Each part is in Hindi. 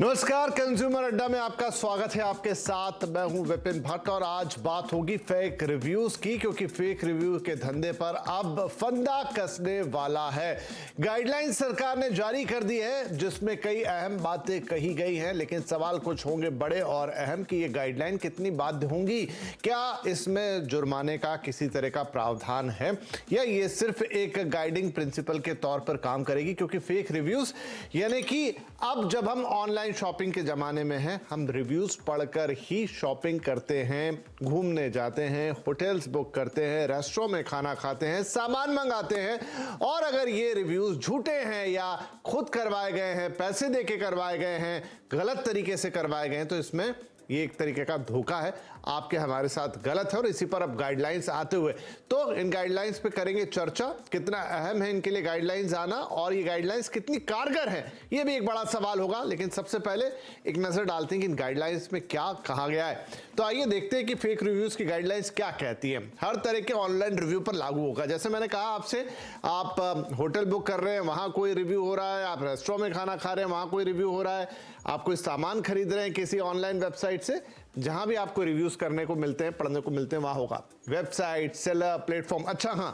नमस्कार, कंज्यूमर अड्डा में आपका स्वागत है। आपके साथ मैं हूं विपिन भट्ट और आज बात होगी फेक रिव्यूज की, क्योंकि फेक रिव्यू के धंधे पर अब फंदा कसने वाला है। गाइडलाइंस सरकार ने जारी कर दी है जिसमें कई अहम बातें कही गई हैं, लेकिन सवाल कुछ होंगे बड़े और अहम कि ये गाइडलाइन कितनी बाध्य होंगी। क्या इसमें जुर्माने का किसी तरह का प्रावधान है या ये सिर्फ एक गाइडिंग प्रिंसिपल के तौर पर काम करेगी? क्योंकि फेक रिव्यूज यानी कि अब जब हम ऑनलाइन शॉपिंग के जमाने में हैं, हम रिव्यूज पढ़कर ही शॉपिंग करते हैं, घूमने जाते हैं, होटल्स बुक करते हैं, रेस्टोरेंट में खाना खाते हैं, सामान मंगाते हैं। और अगर ये रिव्यूज झूठे हैं या खुद करवाए गए हैं, पैसे देके करवाए गए हैं, गलत तरीके से करवाए गए हैं, तो इसमें ये एक तरीके का धोखा है, आपके हमारे साथ गलत है। और इसी पर अब गाइडलाइंस आते हुए तो इन गाइडलाइंस पे करेंगे चर्चा। कितना अहम है इनके लिए गाइडलाइंस आना और ये गाइडलाइंस कितनी कारगर है, ये भी एक बड़ा सवाल होगा। लेकिन सबसे पहले एक नजर डालते हैं कि इन गाइडलाइंस में क्या कहा गया है। तो आइए देखते हैं कि फेक रिव्यूज की गाइडलाइंस क्या कहती है। हर तरह के ऑनलाइन रिव्यू पर लागू होगा। जैसे मैंने कहा आपसे, आप होटल बुक कर रहे हैं, वहां कोई रिव्यू हो रहा है, आप रेस्टोरेंट में खाना खा रहे हैं, वहां कोई रिव्यू हो रहा है, आप कोई सामान खरीद रहे हैं किसी ऑनलाइन वेबसाइट से, जहां भी आपको रिव्यूज करने को मिलते हैं, पढ़ने को मिलते हैं, वहां होगा वेबसाइट, सेलर, प्लेटफॉर्म। अच्छा हाँ,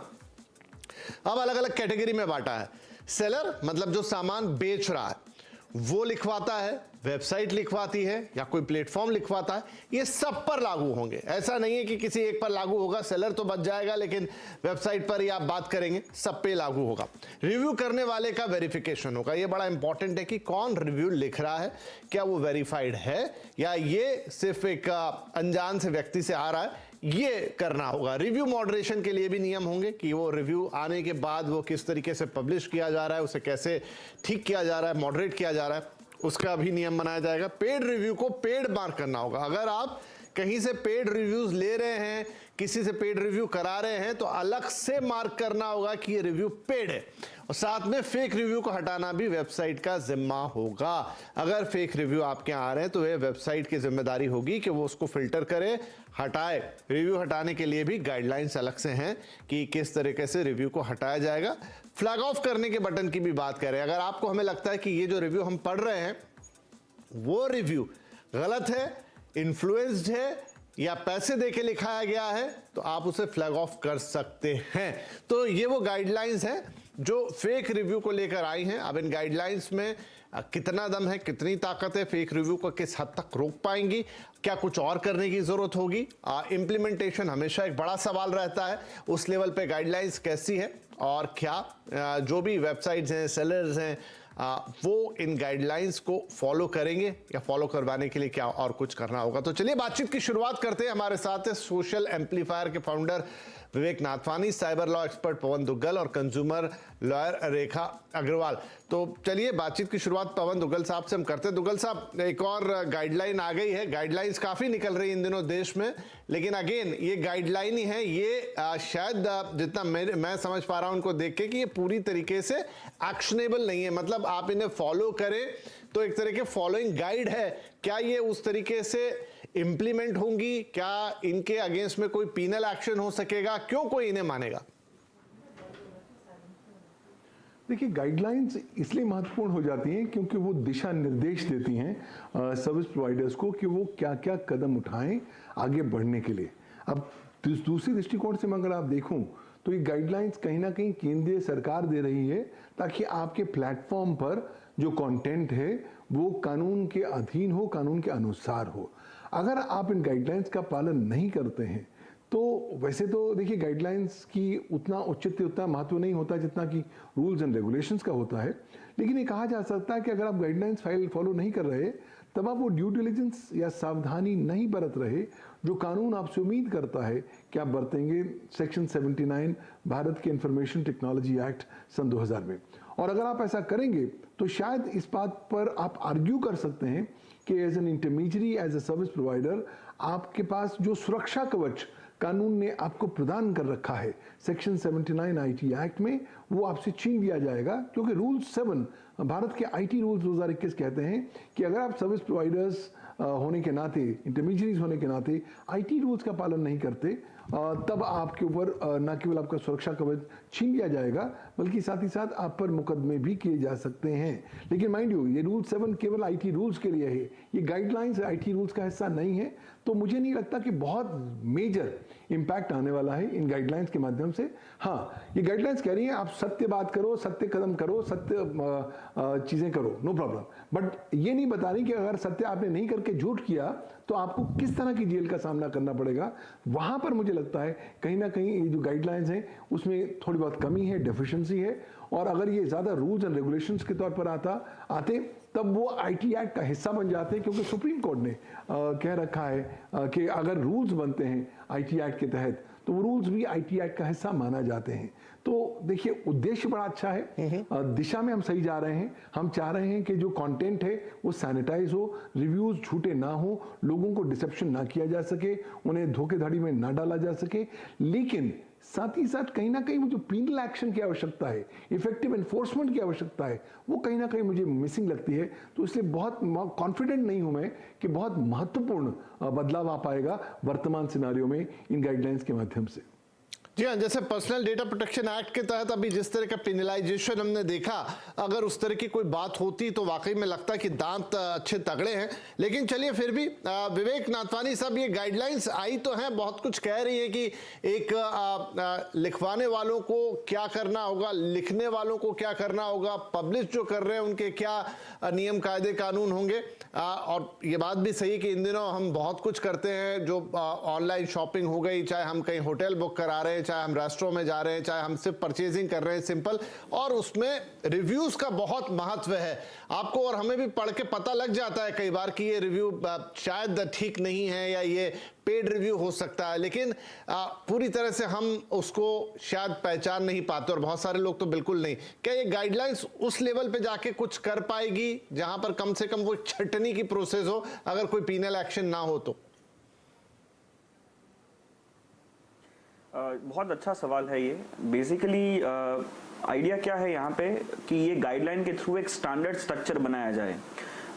अब अलग अलग कैटेगरी में बांटा है। सेलर मतलब जो सामान बेच रहा है वो लिखवाता है, वेबसाइट लिखवाती है या कोई प्लेटफॉर्म लिखवाता है, ये सब पर लागू होंगे। ऐसा नहीं है कि किसी एक पर लागू होगा, सेलर तो बच जाएगा लेकिन वेबसाइट पर ही आप बात करेंगे, सब पे लागू होगा। रिव्यू करने वाले का वेरिफिकेशन होगा। ये बड़ा इंपॉर्टेंट है कि कौन रिव्यू लिख रहा है, क्या वो वेरीफाइड है या ये सिर्फ एक अनजान से व्यक्ति से आ रहा है, ये करना होगा। रिव्यू मॉडरेशन के लिए भी नियम होंगे कि वो रिव्यू आने के बाद वो किस तरीके से पब्लिश किया जा रहा है, उसे कैसे ठीक किया जा रहा है, मॉडरेट किया जा रहा है, उसका भी नियम बनाया जाएगा। पेड रिव्यू को पेड मार्क करना होगा। अगर आप कहीं से पेड रिव्यूज ले रहे हैं, किसी से पेड रिव्यू करा रहे हैं, तो अलग से मार्क करना होगा कि ये रिव्यू पेड है। और साथ में फेक रिव्यू को हटाना भी वेबसाइट का जिम्मा होगा। अगर फेक रिव्यू आपके यहाँ आ रहे हैं तो ये वेबसाइट की जिम्मेदारी होगी कि वो उसको फिल्टर करे, हटाए। रिव्यू हटाने के लिए भी गाइडलाइंस अलग से हैं कि किस तरीके से रिव्यू को हटाया जाएगा। फ्लैग ऑफ करने के बटन की भी बात करें। अगर आपको हमें लगता है कि ये जो रिव्यू हम पढ़ रहे हैं वो रिव्यू गलत है, इन्फ्लुएंस्ड है या पैसे देके लिखाया गया है, तो आप उसे फ्लैग ऑफ कर सकते हैं। तो ये वो गाइडलाइंस हैं जो फेक रिव्यू को लेकर आई हैं। अब इन गाइडलाइंस में कितना दम है, कितनी ताकत है, फेक रिव्यू को किस हद तक रोक पाएंगी, क्या कुछ और करने की जरूरत होगी। इम्प्लीमेंटेशन हमेशा एक बड़ा सवाल रहता है, उस लेवल पे गाइडलाइंस कैसी है और क्या जो भी वेबसाइट्स हैं, सेलर्स हैं, वो इन गाइडलाइंस को फॉलो करेंगे या फॉलो करवाने के लिए क्या और कुछ करना होगा। तो चलिए बातचीत की शुरुआत करते हैं। हमारे साथ है सोशल एम्पलीफायर के फाउंडर विवेक नाथवानी, साइबर लॉ एक्सपर्ट पवन दुग्गल और कंज्यूमर लॉयर रेखा अग्रवाल। तो चलिए बातचीत की शुरुआत पवन दुग्गल साहब से हम करते हैं। दुग्गल साहब, एक और गाइडलाइन आ गई है। गाइडलाइंस काफी निकल रही है इन दिनों देश में, लेकिन अगेन ये गाइडलाइन ही है। ये शायद जितना मैं समझ पा रहा हूं उनको देख के कि ये पूरी तरीके से एक्शनेबल नहीं है। मतलब आप इन्हें फॉलो करें तो एक तरह के फॉलोइंग गाइड है, क्या ये उस तरीके से इंप्लीमेंट होंगी? क्या इनके अगेंस्ट में कोई पीनल एक्शन हो सकेगा? क्यों कोई इन्हें मानेगा? देखिए, गाइडलाइंस इसलिए महत्वपूर्ण हो जाती हैं क्योंकि वो दिशा निर्देश देती हैं सर्विस प्रोवाइडर्स को कि वो क्या क्या कदम उठाएं आगे बढ़ने के लिए। अब दूसरी दृष्टिकोण से अगर आप देखूं तो ये गाइडलाइंस कहीं ना कहीं केंद्रीय सरकार दे रही है ताकि आपके प्लेटफॉर्म पर जो कंटेंट है वो कानून के अधीन हो, कानून के अनुसार हो। अगर आप इन गाइडलाइंस का पालन नहीं करते हैं तो वैसे तो देखिए, गाइडलाइंस की उतना औचित्य, उतना महत्व नहीं होता जितना कि रूल्स एंड रेगुलेशंस का होता है। लेकिन ये कहा जा सकता है कि अगर आप गाइडलाइंस फॉलो नहीं कर रहे तब आप वो ड्यू डिलिजेंस या सावधानी नहीं बरत रहे जो कानून आपसे उम्मीद करता है कि आप बरतेंगे सेक्शन 79 भारत के इंफॉर्मेशन टेक्नोलॉजी एक्ट सन 2000 में। और अगर आप ऐसा करेंगे तो शायद इस बात पर आप आर्ग्यू कर सकते हैं कि as an intermediary, as a service provider, आपके पास जो सुरक्षा कवच कानून ने आपको प्रदान कर रखा है सेक्शन 79 आईटी एक्ट में, वो आपसे छीन लिया जाएगा। क्योंकि रूल 7 भारत के आईटी रूल्स 2021 कहते हैं कि अगर आप सर्विस प्रोवाइडर्स होने के नाते, इंटरमीडियरीज होने के नाते आईटी रूल्स का पालन नहीं करते, तब आपके ऊपर न केवल आपका सुरक्षा कवच छीन लिया जाएगा, बल्कि साथ ही साथ आप पर मुकदमे भी किए जा सकते हैं। लेकिन माइंड यू, ये रूल 7 केवल आईटी रूल्स के लिए है, ये गाइडलाइंस आईटी रूल्स का हिस्सा नहीं है। तो मुझे नहीं लगता कि बहुत मेजर इम्पैक्ट आने वाला है इन गाइडलाइंस के माध्यम से। हाँ, ये गाइडलाइंस कह रही हैं आप सत्य बात करो, सत्य कदम करो, सत्य चीजें करो, नो प्रॉब्लम, बट ये नहीं बता रही कि अगर सत्य आपने नहीं करके झूठ किया तो आपको किस तरह की जेल का सामना करना पड़ेगा। वहां पर मुझे लगता है कहीं ना कहीं ये जो गाइडलाइंस हैं उसमें थोड़ी बहुत कमी है, डेफिशिएंसी है। और अगर ये ज्यादा रूल्स एंड रेगुलेशंस के तौर पर आते तब वो आईटी एक्ट का हिस्सा बन जाते हैं, क्योंकि सुप्रीम कोर्ट ने कह रखा है कि अगर रूल्स बनते हैं आईटी एक्ट के तहत तो वो रूल्स भी आईटी एक्ट का हिस्सा माना जाते हैं। तो देखिए, उद्देश्य बड़ा अच्छा है, दिशा में हम सही जा रहे हैं। हम चाह रहे हैं कि जो कंटेंट है वो सैनिटाइज हो, रिव्यूज झूठे ना हो, लोगों को डिसेप्शन ना किया जा सके, उन्हें धोखेधड़ी में ना डाला जा सके। लेकिन साथ ही साथ कहीं ना कहीं वो जो पीनल एक्शन की आवश्यकता है, इफेक्टिव एनफोर्समेंट की आवश्यकता है, वो कहीं ना कहीं मुझे मिसिंग लगती है। तो इसलिए बहुत कॉन्फिडेंट नहीं हूं मैं कि बहुत महत्वपूर्ण बदलाव आ पाएगा वर्तमान सिनारियो में इन गाइडलाइंस के माध्यम से। जी हाँ, जैसे पर्सनल डेटा प्रोटेक्शन एक्ट के तहत अभी जिस तरह का पेनलाइजेशन हमने देखा, अगर उस तरह की कोई बात होती तो वाकई में लगता कि दांत अच्छे तगड़े हैं। लेकिन चलिए, फिर भी विवेक नाथवानी साहब, ये गाइडलाइंस आई तो हैं, बहुत कुछ कह रही है कि एक लिखवाने वालों को क्या करना होगा, लिखने वालों को क्या करना होगा, पब्लिश जो कर रहे हैं उनके क्या नियम कायदे कानून होंगे। और ये बात भी सही है कि इन दिनों हम बहुत कुछ करते हैं, जो ऑनलाइन शॉपिंग हो गई, चाहे हम कहीं होटल बुक करा रहे हैं, चाहे हम रेस्टोरेंट में जा रहे हैं, चाहे हम सिर्फ परचेजिंग कर रहे हैं सिंपल, और उसमें रिव्यूज का बहुत महत्व है। आपको और हमें भी पढ़ के पता लग जाता है कई बार कि ये रिव्यू शायद ठीक नहीं है या ये पेड रिव्यू हो सकता है, लेकिन पूरी तरह से हम उसको शायद पहचान नहीं पाते, और बहुत सारे लोग तो बिल्कुल नहीं। क्या ये गाइडलाइंस उस लेवल पे जाके कुछ कर पाएगी जहां पर कम से कम वो छटनी की प्रोसेस हो, अगर कोई पीनल एक्शन ना हो तो? बहुत अच्छा सवाल है ये। बेसिकली आइडिया क्या है यहाँ पे कि ये गाइडलाइन के थ्रू एक स्टैंडर्ड स्ट्रक्चर बनाया जाए।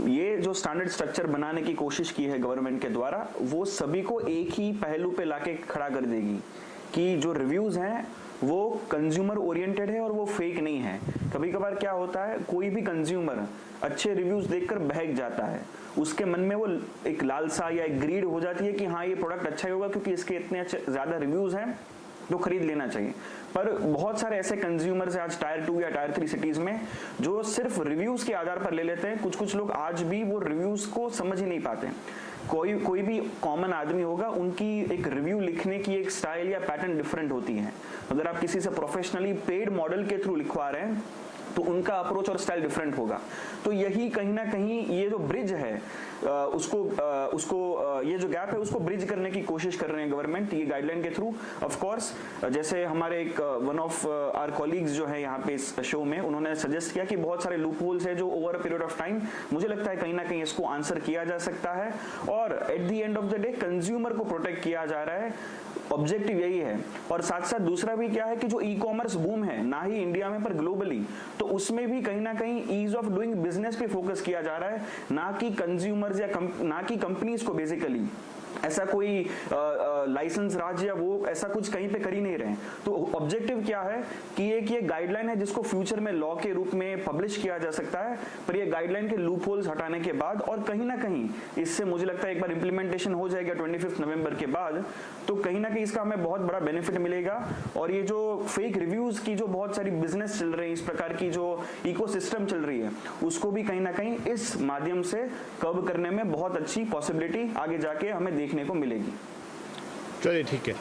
ये जो स्टैंडर्ड स्ट्रक्चर बनाने की कोशिश की है गवर्नमेंट के द्वारा, वो सभी को एक ही पहलू पे लाके खड़ा कर देगी कि जो रिव्यूज हैं वो कंज्यूमर ओरिएंटेड है और वो फेक नहीं है। कभी कभार क्या होता है, कोई भी कंज्यूमर अच्छे रिव्यूज देखकर बहक जाता है, उसके मन में वो एक लालसा या एक ग्रीड हो जाती है कि हाँ ये प्रोडक्ट अच्छा ही होगा क्योंकि इसके इतने अच्छे ज्यादा रिव्यूज हैं तो खरीद लेना चाहिए। पर बहुत सारे ऐसे कंज्यूमर्स हैं आज टायर 2 या टायर 3 सिटीज में जो सिर्फ रिव्यूज के आधार पर ले लेते हैं। कुछ लोग आज भी वो रिव्यूज को समझ ही नहीं पाते। कोई भी कॉमन आदमी होगा, उनकी एक रिव्यू लिखने की एक स्टाइल या पैटर्न डिफरेंट होती है। अगर आप किसी से प्रोफेशनली पेड मॉडल के थ्रू लिखवा रहे हैं तो उनका अप्रोच और स्टाइल डिफरेंट होगा। तो यही कहीं ना कहीं ये जो ब्रिज है उसको ये जो गैप है उसको ब्रिज करने की कोशिश कर रहे हैं गवर्नमेंट ये गाइडलाइन के थ्रू। ऑफ कोर्स जैसे हमारे एक वन ऑफ आवर कॉलीग्स जो है यहाँ पे इस शो में, उन्होंने सजेस्ट किया कि बहुत सारे लूप होल्स है जो over a period of time मुझे लगता है कहीं ना कहीं इसको आंसर किया जा सकता है और at the end of the day consumer को प्रोटेक्ट किया जा रहा है। ऑब्जेक्टिव यही है। और साथ साथ दूसरा भी क्या है कि जो ई कॉमर्स बूम है ना ही इंडिया में पर ग्लोबली, तो उसमें भी कहीं ना कहीं ईज ऑफ डूइंग बिजनेस पे फोकस किया जा रहा है, ना कि कंज्यूमर्स या ना कि कंपनीज को। बेसिकली ऐसा कोई लाइसेंस राज या वो ऐसा कुछ कहीं पे कर ही नहीं रहे। तो ऑब्जेक्टिव क्या है कि ये गाइडलाइन है जिसको फ्यूचर में लॉ के रूप में पब्लिश किया जा सकता है, पर ये गाइडलाइन के लूप होल्स हटाने के बाद और कहीं ना कहीं इससे मुझे लगता है एक बार इंप्लीमेंटेशन हो जाएगा 25 नवंबर के बाद, तो कहीं ना कहीं इसका हमें बहुत बड़ा बेनिफिट मिलेगा। और ये जो फेक रिव्यूज की जो बहुत सारी बिजनेस चल रही है, इस प्रकार की जो इकोसिस्टम चल रही है, उसको भी कहीं ना कहीं इस माध्यम से कर्ब करने में बहुत अच्छी पॉसिबिलिटी आगे जाके हमें देखने को मिलेगी। चलिए ठीक है।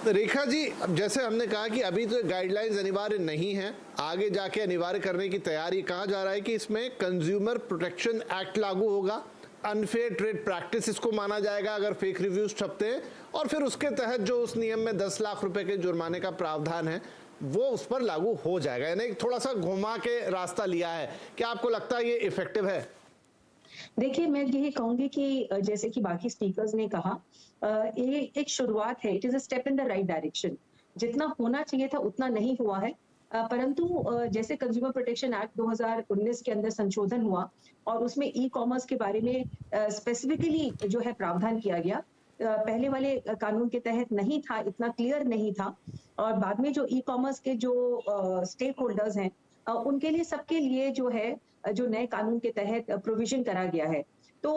रेखा जी, जैसे हमने कहा कि अभी तो गाइडलाइंस अनिवार्य नहीं है, आगे जाके अनिवार्य करने की तैयारी, कहा जा रहा है कि इसमें कंज्यूमर प्रोटेक्शन एक्ट लागू होगा, अनफेयर ट्रेड प्रैक्टिस इसको माना जाएगा अगर फेक रिव्यूज छपते हैं, और फिर उसके तहत जो उस नियम में 10 लाख रुपए के जुर्माने का प्रावधान है वो उस पर लागू हो जाएगा। यानी थोड़ा सा घुमा के रास्ता लिया है। क्या आपको लगता है ये इफेक्टिव है? देखिए, मैं यही कहूंगी कि जैसे कि बाकी स्पीकर्स ने कहा, ये एक शुरुआत है। It is a step in the right direction. जितना होना चाहिए था उतना नहीं हुआ है, परंतु जैसे कंज्यूमर प्रोटेक्शन एक्ट 2019 के अंदर संशोधन हुआ और उसमें ई कॉमर्स के बारे में स्पेसिफिकली जो है प्रावधान किया गया, पहले वाले कानून के तहत नहीं था, इतना क्लियर नहीं था। और बाद में जो ई कॉमर्स के जो स्टेक होल्डर्स हैं, उनके लिए, सबके लिए जो है, जो नए कानून के तहत प्रोविजन करा गया है। तो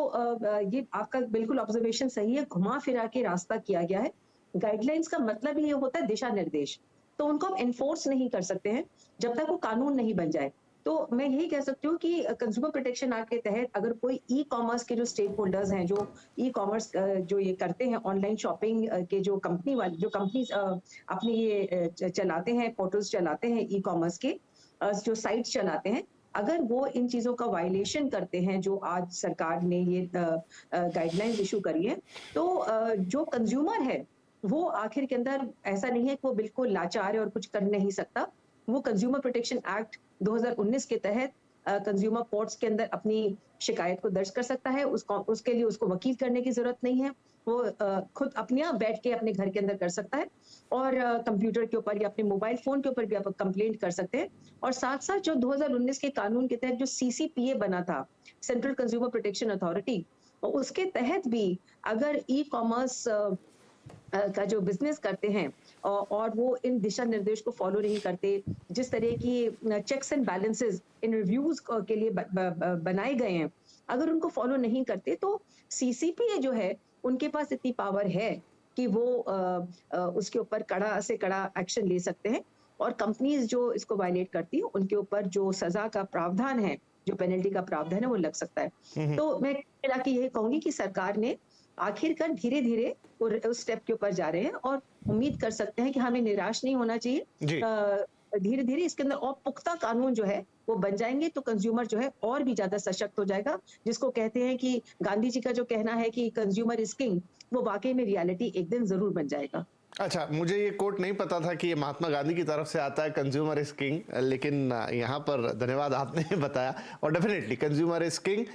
ये आपका बिल्कुल ऑब्जर्वेशन सही है, घुमा फिरा के रास्ता किया गया है। गाइडलाइंस का मतलब ये होता है दिशा निर्देश, तो उनको हम एनफोर्स नहीं कर सकते हैं जब तक वो कानून नहीं बन जाए। तो मैं यही कह सकती हूँ कि कंज्यूमर प्रोटेक्शन एक्ट के तहत अगर कोई ई कॉमर्स के जो स्टेक होल्डर्स हैं, जो ई कॉमर्स जो ये करते हैं, ऑनलाइन शॉपिंग के जो कंपनी वाले, जो कंपनीज अपने ये चलाते हैं, पोर्टल्स चलाते हैं, ई कॉमर्स के जो साइट्स चलाते हैं, अगर वो इन चीजों का वायलेशन करते हैं, जो आज सरकार ने ये गाइडलाइंस इशू करी है, तो जो कंज्यूमर है वो आखिर के अंदर ऐसा नहीं है कि वो बिल्कुल लाचार है और कुछ कर नहीं सकता। वो कंज्यूमर प्रोटेक्शन एक्ट 2019 के तहत कंज्यूमर कोर्ट्स के अंदर अपनी शिकायत को दर्ज कर सकता है। उसके लिए उसको वकील करने की जरूरत नहीं है, वो खुद अपने आप बैठ के अपने घर के अंदर कर सकता है, और कंप्यूटर के ऊपर या अपने मोबाइल फोन के ऊपर भी आप कंप्लेंट कर सकते हैं। और साथ साथ जो 2019 के कानून के तहत जो सीसीपीए बना था, सेंट्रल कंज्यूमर प्रोटेक्शन अथॉरिटी, उसके तहत भी अगर ई कॉमर्स का जो बिजनेस करते हैं और वो इन दिशा निर्देश को फॉलो नहीं करते, जिस तरह की checks and balances in reviews के लिए बनाए गए हैं, अगर उनको फॉलो नहीं करते, तो सीसीपीए जो है उनके पास इतनी पावर है कि वो उसके ऊपर कड़ा से कड़ा एक्शन ले सकते हैं, और कंपनीज जो इसको वायलेट करती है उनके ऊपर जो सजा का प्रावधान है, जो पेनल्टी का प्रावधान है, वो लग सकता है। तो मैं मिला के यही कहूंगी कि सरकार ने आखिरकार धीरे धीरे उस स्टेप के ऊपर जा रहे हैं, और उम्मीद कर सकते हैं कि हमें निराश नहीं होना चाहिए। धीरे धीरे इसके अंदर और पुख्ता कानून जो है वो बन जाएंगे, तो कंज्यूमर जो है और भी ज्यादा सशक्त हो जाएगा। जिसको कहते हैं कि गांधी जी का जो कहना है कि कंज्यूमर इज किंग, वो वाकई में रियलिटी एक दिन जरूर बन जाएगा। अच्छा, मुझे ये कोट नहीं पता था कि ये महात्मा गांधी की तरफ से आता है, कंज्यूमर इज किंग, लेकिन यहाँ पर धन्यवाद आपने बताया। और डेफिनेटली कंज्यूमर इज किंग,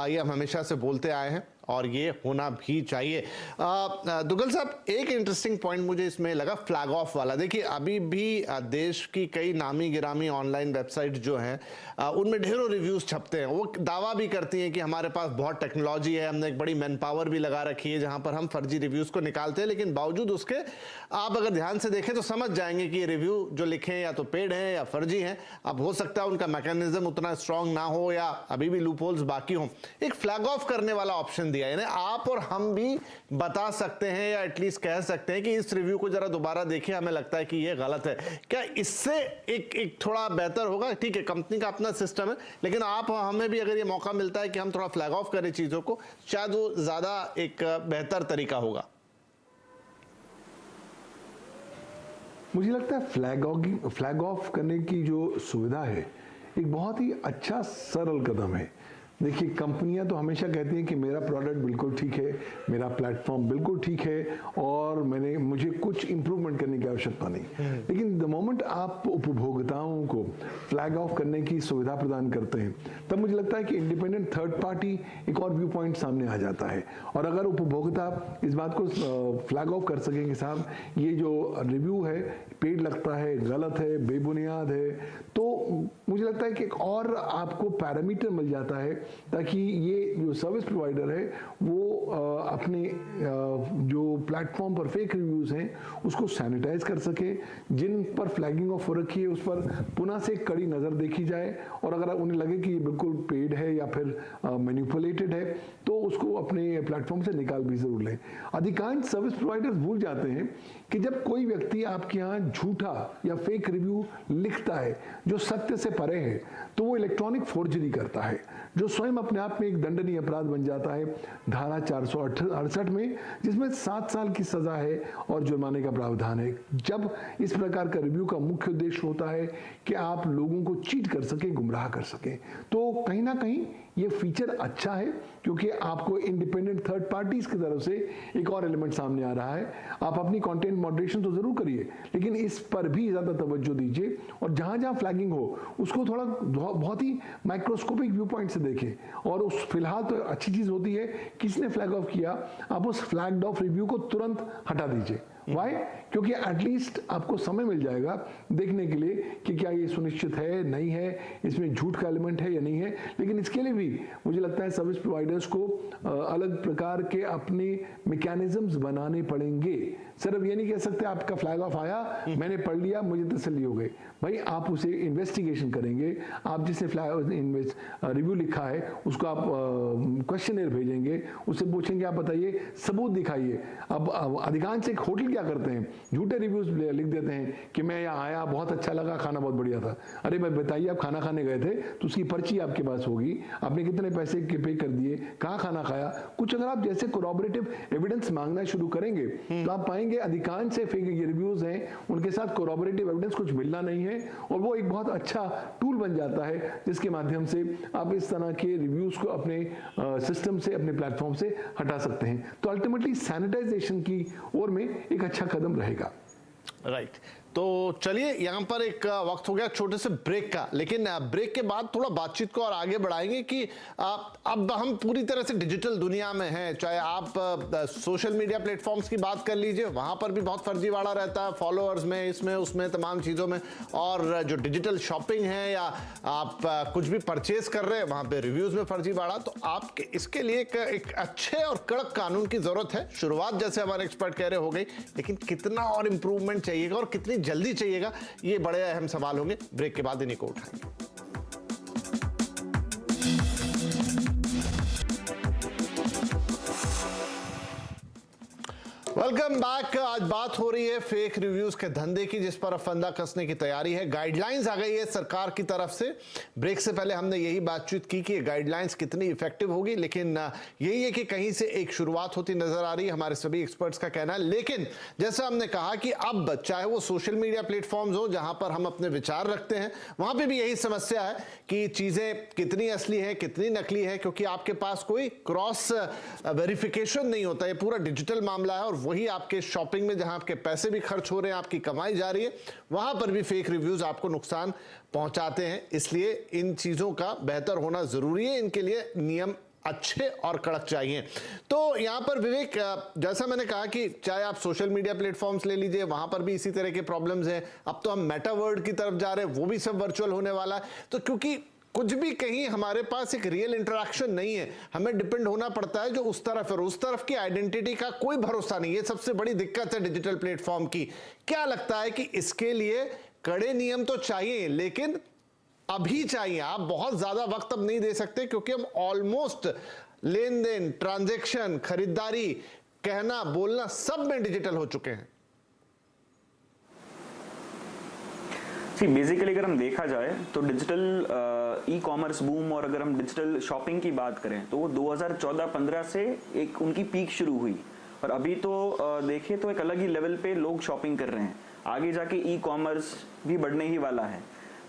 ये हम हमेशा से बोलते आए हैं और ये होना भी चाहिए। दुग्गल साहब, एक इंटरेस्टिंग पॉइंट मुझे इसमें लगा, फ्लैग ऑफ वाला। देखिए, अभी भी देश की कई नामी गिरामी ऑनलाइन वेबसाइट जो हैं उनमें ढेरों रिव्यूज छपते हैं। वो दावा भी करती हैं कि हमारे पास बहुत टेक्नोलॉजी है, हमने एक बड़ी मैन पावर भी लगा रखी है जहां पर हम फर्जी रिव्यूज को निकालते हैं, लेकिन बावजूद उसके आप अगर ध्यान से देखें तो समझ जाएंगे कि ये रिव्यू जो लिखे हैं या तो पेड हैं या फर्जी हैं। अब हो सकता है उनका मैकेनिज्म उतना स्ट्रांग ना हो या अभी भी लूपहोल्स बाकी हों। एक फ्लैग ऑफ करने वाला ऑप्शन दिया, यानी आप और हम भी बता सकते हैं या एटलीस्ट कह सकते हैं कि इस रिव्यू को जरा दोबारा देखें, हमें लगता है कि ये गलत है। क्या इससे एक थोड़ा बेहतर होगा? ठीक है, कंपनी का अपना सिस्टम है, लेकिन आप हमें भी अगर ये मौका मिलता है कि हम थोड़ा फ्लैग ऑफ करें चीजों को, शायद वो ज्यादा एक बेहतर तरीका होगा। मुझे लगता है फ्लैग ऑफ करने की जो सुविधा है एक बहुत ही अच्छा सरल कदम है। देखिए, कंपनियां तो हमेशा कहती हैं कि मेरा प्रोडक्ट बिल्कुल ठीक है, मेरा प्लेटफॉर्म बिल्कुल ठीक है और मुझे कुछ इंप्रूवमेंट करने की आवश्यकता नहीं। लेकिन द मोमेंट आप उपभोक्ताओं को फ्लैग ऑफ करने की सुविधा प्रदान करते हैं, तब मुझे लगता है कि इंडिपेंडेंट थर्ड पार्टी एक और व्यू पॉइंट सामने आ जाता है। और अगर उपभोक्ता इस बात को फ्लैग ऑफ कर सकेंगे, साहब ये जो रिव्यू है पेड लगता है, गलत है, बेबुनियाद है, तो मुझे लगता है कि एक और आपको पैरामीटर मिल जाता है ताकि ये जो सर्विस प्रोवाइडर है वो अपने जो प्लेटफॉर्म पर फेक रिव्यूज हैं उसको सैनिटाइज कर सके। जिन पर फ्लैगिंग ऑफ हो रखी है उस पर पुनः से कड़ी नज़र देखी जाए, और अगर उन्हें लगे कि ये बिल्कुल पेड है या फिर मैनिपुलेटेड है तो उसको अपने प्लेटफॉर्म से निकाल भी जरूर लें। अधिकांश सर्विस प्रोवाइडर्स भूल जाते हैं कि जब कोई व्यक्ति आपके यहाँ झूठा या फेक रिव्यू लिखता है जो सत्य से परे है, तो वो इलेक्ट्रॉनिक फोर्जरी करता है, जो स्वयं अपने आप में एक दंडनीय अपराध बन जाता है धारा 468 में, जिसमें 7 साल की सजा है और जुर्माने का प्रावधान है। जब इस प्रकार का रिव्यू का मुख्य उद्देश्य होता है कि आप लोगों को चीट कर सके, गुमराह कर सके, तो कहीं ना कहीं ये फीचर अच्छा है क्योंकि आपको इंडिपेंडेंट थर्ड पार्टीज की तरफ से एक और एलिमेंट सामने आ रहा है। आप अपनी कंटेंट मॉडरेशन तो जरूर करिए, लेकिन इस पर भी ज्यादा तवज्जो दीजिए, और जहां जहां फ्लैगिंग हो उसको थोड़ा बहुत ही माइक्रोस्कोपिक व्यू पॉइंट से देखें। और उस फिलहाल तो अच्छी चीज होती है, किसने फ्लैग ऑफ किया, आप उस फ्लैग्ड ऑफ रिव्यू को तुरंत हटा दीजिए वाई? क्योंकि एटलीस्ट आपको समय मिल जाएगा देखने के लिए कि क्या ये सुनिश्चित है, नहीं है, इसमें झूठ का एलिमेंट है या नहीं है। लेकिन इसके लिए भी मुझे लगता है सर्विस प्रोवाइडर्स को अलग प्रकार के अपने मैकेनिज्म्स बनाने पड़ेंगे। सिर्फ ये नहीं कह सकते आपका फ्लैग ऑफ आया, मैंने पढ़ लिया, मुझे तसल्ली हो गई। भाई आप उसे इन्वेस्टिगेशन करेंगे, आप जिसने रिव्यू लिखा है उसको आप क्वेश्चनर भेजेंगे, उससे पूछेंगे आप बताइए, सबूत दिखाइए। अब अधिकांश एक होटल क्या करते हैं, झूठे रिव्यूज लिख देते हैं कि मैं यहाँ आया, बहुत अच्छा लगा, खाना बहुत बढ़िया था। अरे भाई बताइए, आप खाना खाने गए थे तो उसकी पर्ची आपके पास होगी, आपने कितने पैसे पे कर दिए, कहाँ खाना खाया, कुछ अगर आप जैसे कोरॉबरेटिव एविडेंस मांगना शुरू करेंगे तो आप पाएंगे अधिकांश से फेक रिव्यूज हैं उनके साथ कोरॉबरेटिव एविडेंस कुछ मिलना नहीं है, और वो एक बहुत अच्छा टूल बन जाता है जिसके माध्यम से आप इस तरह के रिव्यूज को अपने सिस्टम से, अपने प्लेटफॉर्म से हटा सकते हैं। तो अल्टीमेटली सैनिटाइजेशन की ओर में एक अच्छा कदम रहेगा। राइट तो चलिए, यहाँ पर एक वक्त हो गया छोटे से ब्रेक का, लेकिन ब्रेक के बाद थोड़ा बातचीत को और आगे बढ़ाएंगे कि अब हम पूरी तरह से डिजिटल दुनिया में हैं। चाहे आप सोशल मीडिया प्लेटफॉर्म्स की बात कर लीजिए, वहाँ पर भी बहुत फर्जीवाड़ा रहता है, फॉलोअर्स में, इसमें उसमें, तमाम चीज़ों में। और जो डिजिटल शॉपिंग है या आप कुछ भी परचेज कर रहे हैं, वहाँ पर रिव्यूज़ में फर्जीवाड़ा। तो आपके इसके लिए एक अच्छे और कड़क कानून की ज़रूरत है। शुरुआत जैसे हमारे एक्सपर्ट कह रहे हो गई, लेकिन कितना और इम्प्रूवमेंट चाहिएगा और कितनी जल्दी चाहिएगा, ये बड़े अहम सवाल होंगे। ब्रेक के बाद इन्हीं को उठाएंगे। Welcome back. आज बात हो रही है फेक रिव्यूज के धंधे की, जिस पर अब फंदा कसने की तैयारी है। गाइडलाइंस आ गई है सरकार की तरफ से। ब्रेक से पहले हमने यही बातचीत की कि ये गाइडलाइंस कितनी इफेक्टिव होगी, लेकिन यही है कि कहीं से एक शुरुआत होती नजर आ रही है, हमारे सभी एक्सपर्ट्स का कहना है। लेकिन जैसा हमने कहा कि अब चाहे वो सोशल मीडिया प्लेटफॉर्म्स हो जहां पर हम अपने विचार रखते हैं, वहां पर भी यही समस्या है कि चीजें कितनी असली है, कितनी नकली है, क्योंकि आपके पास कोई क्रॉस वेरिफिकेशन नहीं होता। ये पूरा डिजिटल मामला है, और वही आपके शॉपिंग में जहां आपके पैसे भी खर्च हो रहे हैं, आपकी कमाई जा रही है, वहां पर भी फेक रिव्यूज आपको नुकसान पहुंचाते हैं। इसलिए इन चीजों का बेहतर होना जरूरी है, इनके लिए नियम अच्छे और कड़क चाहिए। तो यहां पर विवेक, जैसा मैंने कहा कि चाहे आप सोशल मीडिया प्लेटफॉर्म्स ले लीजिए, वहां पर भी इसी तरह के प्रॉब्लम्स हैं। अब तो हम मेटा वर्ल्ड की तरफ जा रहे हैं, वो भी सब वर्चुअल होने वाला है। तो क्योंकि कुछ भी कहीं हमारे पास एक रियल इंटरेक्शन नहीं है, हमें डिपेंड होना पड़ता है जो उस तरफ है, और उस तरफ की आइडेंटिटी का कोई भरोसा नहीं। ये सबसे बड़ी दिक्कत है डिजिटल प्लेटफॉर्म की। क्या लगता है कि इसके लिए कड़े नियम तो चाहिए, लेकिन अभी चाहिए? आप बहुत ज्यादा वक्त अब नहीं दे सकते, क्योंकि हम ऑलमोस्ट लेन देन, ट्रांजैक्शन, खरीदारी, कहना बोलना सब में डिजिटल हो चुके हैं। बेसिकली अगर हम देखा जाए तो डिजिटल ई कॉमर्स बूम, और अगर हम डिजिटल शॉपिंग की बात करें तो वो 2014-15 से एक उनकी पीक शुरू हुई, और अभी तो देखें तो एक अलग ही लेवल पे लोग शॉपिंग कर रहे हैं। आगे जाके ई कॉमर्स भी बढ़ने ही वाला है।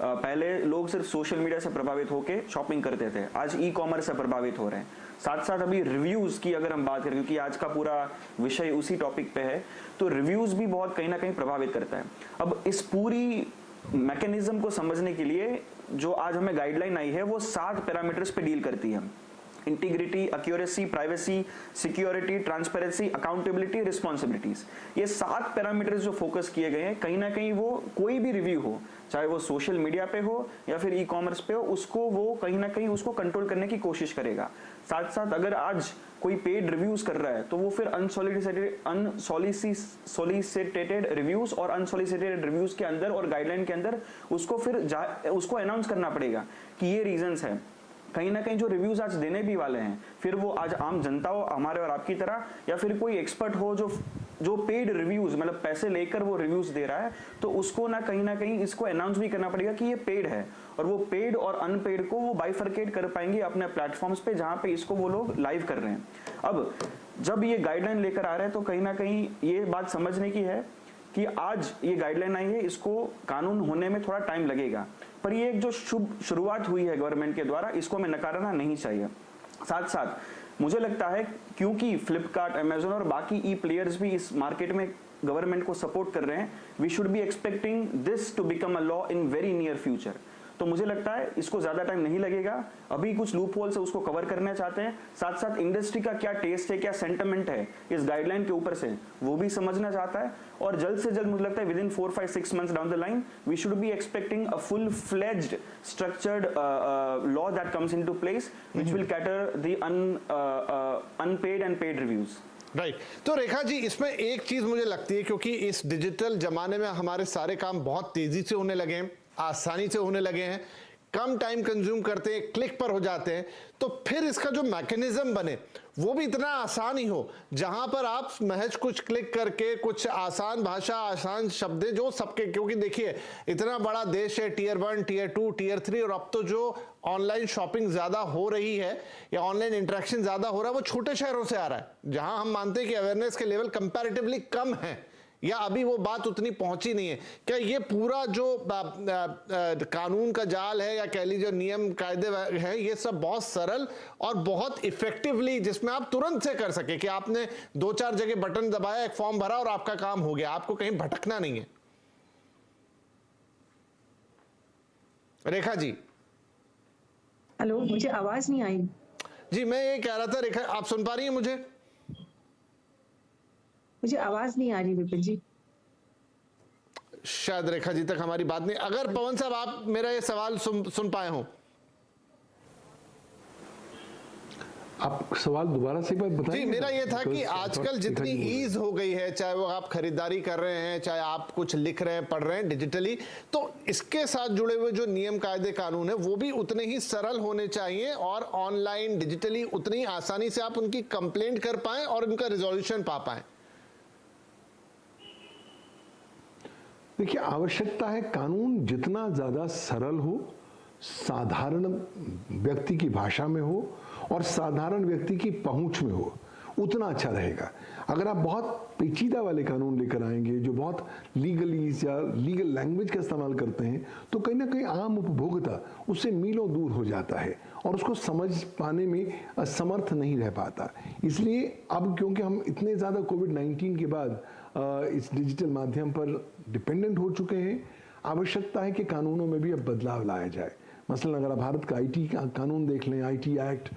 पहले लोग सिर्फ सोशल मीडिया से प्रभावित होकर शॉपिंग करते थे, आज ई कॉमर्स से प्रभावित हो रहे हैं। साथ साथ अभी रिव्यूज की अगर हम बात करें, क्योंकि आज का पूरा विषय उसी टॉपिक पे है, तो रिव्यूज भी बहुत कहीं ना कहीं प्रभावित करता है। अब इस पूरी मैकेनिज्म को समझने के लिए जो आज हमें गाइडलाइन आई है, वो 7 पैरामीटर्स पे डील करती है। Integrity, accuracy, privacy, security, transparency, accountability, responsibilities. ये 7 पैरामीटर्स जो फोकस किए गए हैं, कहीं ना कहीं वो कोई भी रिव्यू हो, चाहे वो सोशल मीडिया पे हो या फिर ई कॉमर्स पे हो, उसको वो कहीं ना कहीं उसको कंट्रोल करने की कोशिश करेगा। साथ साथ अगर आज कोई पेड रिव्यूज कर रहा है तो वो फिर अनसॉलिसिटेटेड रिव्यूज और अनसॉलिसिटेटेड रिव्यूज के अंदर और गाइडलाइन के अंदर उसको फिर उसको अनाउंस करना पड़ेगा कि ये रीजंस है। कहीं ना कहीं जो रिव्यूज आज देने भी वाले हैं, फिर वो आज आम जनता हो हमारे और आपकी तरह, या फिर कोई एक्सपर्ट हो जो पेड रिव्यूज, मतलब पैसे लेकर वो रिव्यूज दे रहा है, तो उसको ना कहीं इसको अनाउंस भी करना पड़ेगा कि ये पेड है, और वो पेड और अनपेड को वो बाइफरकेट कर पाएंगे अपने प्लेटफॉर्म्स पे जहां पे इसको वो लोग लाइव कर रहे हैं। अब जब ये गाइडलाइन लेकर आ रहे हैं तो कहीं ना कहीं ये बात समझने की है कि आज ये गाइडलाइन आई है, इसको कानून होने में थोड़ा टाइम लगेगा, पर ये एक जो शुभ शुरुआत हुई है गवर्नमेंट के द्वारा, इसको हमें नकारना नहीं चाहिए। साथ साथ मुझे लगता है क्योंकि फ्लिपकार्ट, अमेजोन और बाकी ई प्लेयर्स भी इस मार्केट में गवर्नमेंट को सपोर्ट कर रहे हैं, we should be expecting this to become a law in very near future. तो तो मुझे लगता है इसको ज्यादा टाइम नहीं लगेगा। अभी कुछ लूप होल्स है उसको कवर करना चाहते हैं, साथ साथ इंडस्ट्री का क्या टेस्ट है, क्या सेंटिमेंट है इस गाइडलाइन के ऊपर से वो भी समझना चाहता है। और जल्द से जल्द मुझे लगता है within 4-5-6 months down the line we should be expecting a full fledged structured law that comes into place which will cater the unpaid and paid reviews. Right तो रेखा जी, इसमें एक चीज मुझे लगती है, क्योंकि इस डिजिटल जमाने में हमारे सारे काम बहुत तेजी से होने लगे हैं, आसानी से होने लगे हैं, कम टाइम कंज्यूम करते हैं, क्लिक पर हो जाते हैं, तो फिर इसका जो मैकेनिज्म बने वो भी इतना आसान ही हो, जहां पर आप महज कुछ क्लिक करके कुछ आसान भाषा, आसान शब्द जो सबके, क्योंकि देखिए इतना बड़ा देश है, Tier 1, Tier 2, Tier 3, और अब तो जो ऑनलाइन शॉपिंग ज्यादा हो रही है या ऑनलाइन इंटरेक्शन ज्यादा हो रहा है वो छोटे शहरों से आ रहा है, जहां हम मानते हैं कि अवेयरनेस के लेवल कंपैरेटिवली कम है या अभी वो बात उतनी पहुंची नहीं है। क्या ये पूरा जो कानून का जाल है या कह लीजिए नियम कायदे हैं, ये सब बहुत सरल और बहुत इफेक्टिवली, जिसमें आप तुरंत से कर सके कि आपने 2-4 जगह बटन दबाया, एक फॉर्म भरा और आपका काम हो गया, आपको कहीं भटकना नहीं है? रेखा जी। हेलो, मुझे आवाज नहीं आई जी। मैं ये कह रहा था, रेखा आप सुन पा रही हैं मुझे? मुझे आवाज नहीं आ रही विपिन जी। शायद रेखा जी तक हमारी बात नहीं। अगर पवन साहब आप मेरा ये सवाल सुन पाए हो, आप सवाल दोबारा से एक बार बताइए। जी, मेरा ये था कि आजकल जितनी ईज हो गई है, चाहे वो आप खरीदारी कर रहे हैं, चाहे आप कुछ लिख रहे हैं, पढ़ रहे हैं डिजिटली, तो इसके साथ जुड़े हुए जो नियम कायदे कानून है वो भी उतने ही सरल होने चाहिए और ऑनलाइन डिजिटली उतनी आसानी से आप उनकी कंप्लेंट कर पाएं और उनका रिजोल्यूशन पा पाएं। देखिए, आवश्यकता है कानून जितना ज्यादा सरल हो, साधारण व्यक्ति की भाषा में हो और साधारण व्यक्ति की पहुंच में हो, उतना अच्छा रहेगा। अगर आप बहुत पेचीदा वाले कानून लेकर आएंगे जो बहुत लीगलीज या लीगल लैंग्वेज का इस्तेमाल करते हैं, तो कहीं ना कहीं आम उपभोक्ता उससे मीलों दूर हो जाता है और उसको समझ पाने में असमर्थ नहीं रह पाता। इसलिए अब क्योंकि हम इतने ज़्यादा कोविड-19 के बाद इस डिजिटल माध्यम पर डिपेंडेंट हो चुके हैं, आवश्यकता है कि कानूनों में भी अब बदलाव लाया जाए। मसलन अगर आप भारत का IT कानून देख लें, IT एक्ट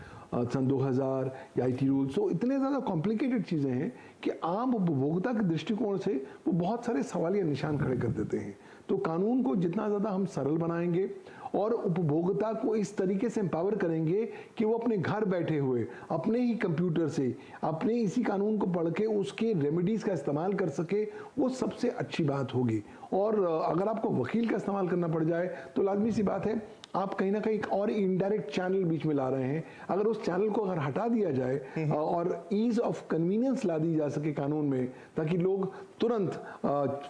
सन 2000 या IT रूल्स, तो इतने ज़्यादा कॉम्प्लिकेटेड चीज़ें हैं कि आम उपभोक्ता के दृष्टिकोण से वो बहुत सारे सवालिया निशान खड़े कर देते हैं। तो कानून को जितना ज़्यादा हम सरल बनाएंगे और उपभोक्ता को इस तरीके से एम्पावर करेंगे कि वो अपने घर बैठे हुए अपने ही कंप्यूटर से अपने इसी कानून को पढ़ के उसके रेमेडीज का इस्तेमाल कर सके, वो सबसे अच्छी बात होगी। और अगर आपको वकील का इस्तेमाल करना पड़ जाए तो लाजमी सी बात है आप कहीं ना कहीं और इनडायरेक्ट चैनल बीच में ला रहे हैं। अगर उस चैनल को अगर हटा दिया जाए और ईज ऑफ कन्वीनियंस ला दी जा सके कानून में, ताकि लोग तुरंत,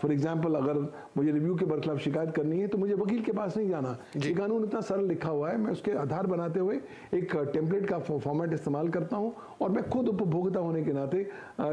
फॉर एग्जांपल अगर मुझे रिव्यू के बरखिलाफ शिकायत करनी है तो मुझे वकील के पास नहीं जाना, ये कानून इतना सरल लिखा हुआ है, मैं उसके आधार बनाते हुए एक टेम्पलेट का फॉर्मेट इस्तेमाल करता हूं और मैं खुद उपभोक्ता होने के नाते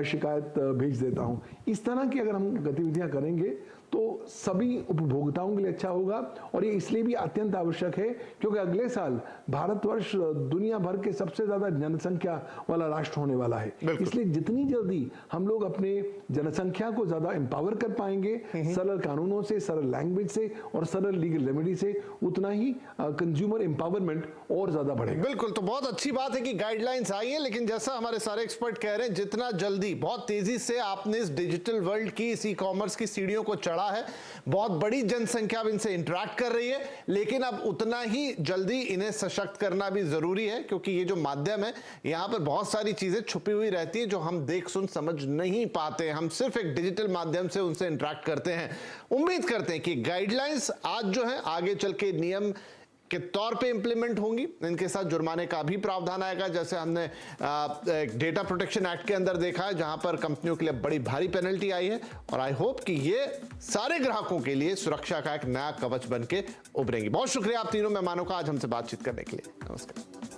शिकायत भेज देता हूं। इस तरह की अगर हम गतिविधियां करेंगे तो सभी उपभोक्ताओं के लिए अच्छा होगा। और ये इसलिए भी अत्यंत आवश्यक है क्योंकि अगले साल भारतवर्ष दुनिया भर के सबसे ज्यादा जनसंख्या वाला राष्ट्र होने वाला है। इसलिए जितनी जल्दी हम लोग अपने जनसंख्या को ज्यादा एम्पावर कर पाएंगे सरल कानूनों से, सरल लैंग्वेज से और सरल लीगल रेमेडी से, उतना ही कंज्यूमर एम्पावरमेंट और ज्यादा बढ़ेगा। बिल्कुल, तो बहुत अच्छी बात है कि गाइडलाइंस आई है, लेकिन जैसा हमारे सारे एक्सपर्ट कह रहे हैं, जितना जल्दी, बहुत तेजी से आपने इस डिजिटल वर्ल्ड की, इस ई-कॉमर्स की सीढ़ियों को चढ़ा है, बहुत बड़ी जनसंख्या इनसे इंटरैक्ट कर रही है, लेकिन अब उतना ही जल्दी इन्हें सशक्त करना भी जरूरी है, क्योंकि ये जो माध्यम है यहां पर बहुत सारी चीजें छुपी हुई रहती है जो हम देख सुन समझ नहीं पाते, हम सिर्फ एक डिजिटल माध्यम से उनसे इंटरैक्ट करते हैं। उम्मीद करते हैं कि गाइडलाइंस आज जो है आगे चल के नियम के तौर पे इंप्लीमेंट होंगी, इनके साथ जुर्माने का भी प्रावधान आएगा, जैसे हमने डेटा प्रोटेक्शन एक्ट के अंदर देखा है, जहां पर कंपनियों के लिए बड़ी भारी पेनल्टी आई है। और आई होप कि ये सारे ग्राहकों के लिए सुरक्षा का एक नया कवच बन के उभरेंगी। बहुत शुक्रिया आप तीनों मेहमानों का आज हमसे बातचीत करने के लिए। नमस्कार।